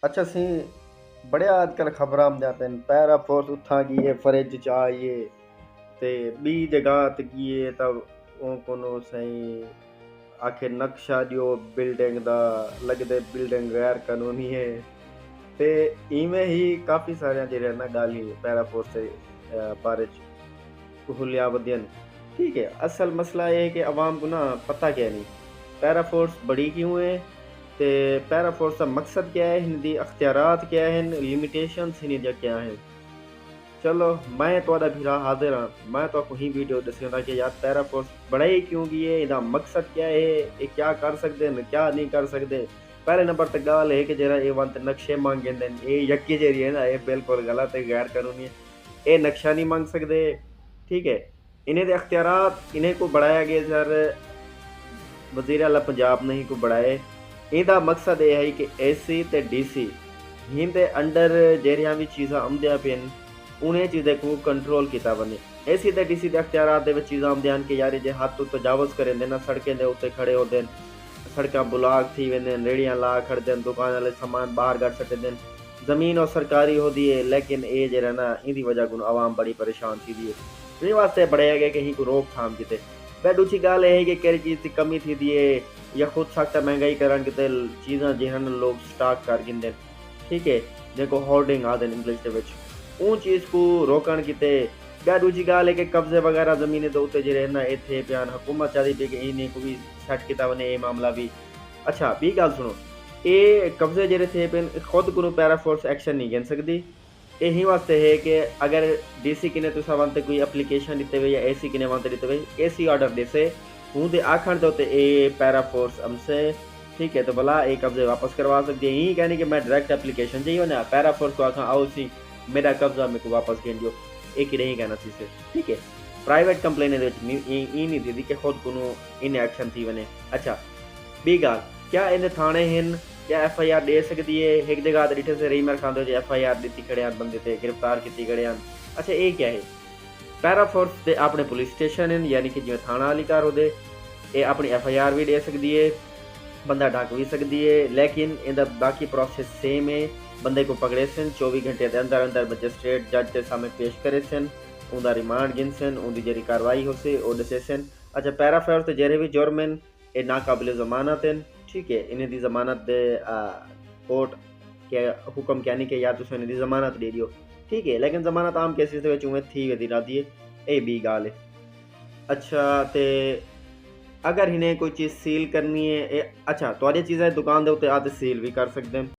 अच्छा सी बड़े आजकल खबरां आंदे ने पैरा फोर्स उत्थां गिए फ्रिज च आइए ते बी जगह ते गिए तब ओ कोनो सही आखिर नक्शा दियो बिल्डिंग दा लगदे बिल्डिंग गैर कानूनी है ते इवें ही काफी सारे जेह्ड़े ना गल ही पैरा फोर्स दे बारे च हुलिया वधियन। ठीक है, असल मसला ये है कि अवाम को ना पता क्या नहीं पैरा फोर्स बड़ी क्यों है ते पैरा फोर्स का मकसद क्या है, हिंदी अख्तियारात क्या हैं, लिमिटेशंस हिंदी क्या हैं। चलो मैं थोड़ा भिरा हाजिर हाँ, मैं तो ही वीडियो दस्यूंगा कि यार पैरा फोर्स बड़ा ही क्यों की है, इदा मकसद क्या है, ये क्या कर सकते हैं क्या नहीं कर सकते। पहले नंबर तक गल है कि जरा ये वंत नक्शे मांगे ये यकी जेरी है ना, ये बिल्कुल गलत है, गैर कानूनी है। ये नक्शा नहीं मांग सकते। ठीक है, इन्हें दे अख्तियारात इन्हें को बढ़ाया गया सर वज़ीर आला पंजाब ने ही को बढ़ाए। ਇਹਦਾ ਮਕਸਦ ਇਹ ਹੈ ਕਿ ਏਸੀ ਤੇ ਡੀਸੀ ਇਹਦੇ ਅੰਡਰ ਜਿਹੜੀਆਂ ਵੀ ਚੀਜ਼ਾਂ ਆਉਂਦੀਆਂ ਪਈਆਂ ਉਹਨੇ ਚੀਜ਼ਾਂ ਨੂੰ ਕੰਟਰੋਲ ਕੀਤਾ ਬਣੇ। ਏਸੀ ਤੇ ਡੀਸੀ ਦੇ ਅਖਤਿਆਰਾਤ ਦੇ ਵਿੱਚ ਚੀਜ਼ਾਂ ਆਉਂਦੀਆਂ ਹਨ ਕਿ ਯਾਰ ਜੇ ਹੱਦ ਤੋਂ ਤਜਾਵਜ਼ ਕਰਦੇ ਨੇ ਸੜਕਾਂ ਦੇ ਉੱਤੇ ਖੜੇ ਹੁੰਦੇ ਨੇ, ਸੜਕਾਂ ਬਲਾਕ ਥੀ वेंदे रेड़ियां ला खड़दे दुकान वाले सामान बाहर कट सकते हैं। ज़मीन और सरकारी होती है लेकिन ये जरा ना इनकी वजह को आवाम बड़ी परेशान थी दी है। ये वास्ते बढ़ाया गया कहीं को रोकथाम किते। वह दूसरी गल है कि कई चीज़ की कमी थी दी है या खुद सख्त महंगाई करन किते चीज़ां जिहन लोग स्टॉक कर गिंदे। ठीक है, देखो होर्डिंग आदे इंग्लिश के विच उन चीज़ को रोकन किते। वह दूसरी गल है कि कब्जे वगैरह ज़मीन के उत्ते जिहड़े ना इत्थे प्यान हुकूमत चाहती पई कि इन्हें को भी सैट किया बने ये मामला भी। अच्छा बी गल सुनो, ये कब्जे जेह्ड़े थे पे खुद को पैरा फोर्स एक्शन नहीं गिन सकती। यही वास्ते है कि अगर डीसी किने तुसा वंते कोई एप्लीकेशन दिते हुए या एसी किने वंते दिते हुए एसी ऑर्डर देसे हूँ दे आखण दे उत्ते ए पैरा फोर्स हमसे ठीक है तो भला ये कब्जे वापस करवा सकती है। यही कहने कि मैं डायरेक्ट एप्लीकेशन चाहिए ना पैरा फोर्स को आखा आओ सी मेरा कब्जा मेरे को वापस गिन दियो, एक ही नहीं कहना सी से। ठीक है, प्राइवेट कंप्लेन नहीं थी कि खुद को इन एक्शन थी बने। अच्छा बी गल क्या इन थाने हैं क्या FIR दे सकती है एक जगह डिठे से रही मेरे खाते जो FIR दी खड़े बंदे थे गिरफ्तार की खड़े। अच्छा ये क्या है पैरा फोर्स के अपने पुलिस स्टेशन हैं यानी कि जिवें थाना वाली कार होते ये अपनी FIR भी दे सकती है, बंदा ढक भी सकती है, लेकिन इनका बाकी प्रोसेस सेम है। बंदे को पकड़े सन 24 घंटे के अंदर अंदर मजिस्ट्रेट जज के सामने पेश करे सन, उनका रिमांड गिन सन, उनकी जी कार्रवाई हो सी वो दसे सन। अच्छा पैरा फोर्स के जेरे भी जुर्म हैं ये नाकाबिल जमानत हैं। ठीक है, इन्हें दी जमानत दे कोर्ट के हुक्म कहनी कि यार तुम इन्हें जमानत दे दियो। ठीक है, लेकिन जमानत आम केसेस उमें थी वे दी है ये भी गल है। अच्छा ते अगर इन्हें कोई चीज़ सील करनी है अच्छा तो चीज़ें दुकान के उत्ते आते सील भी कर सकते हैं।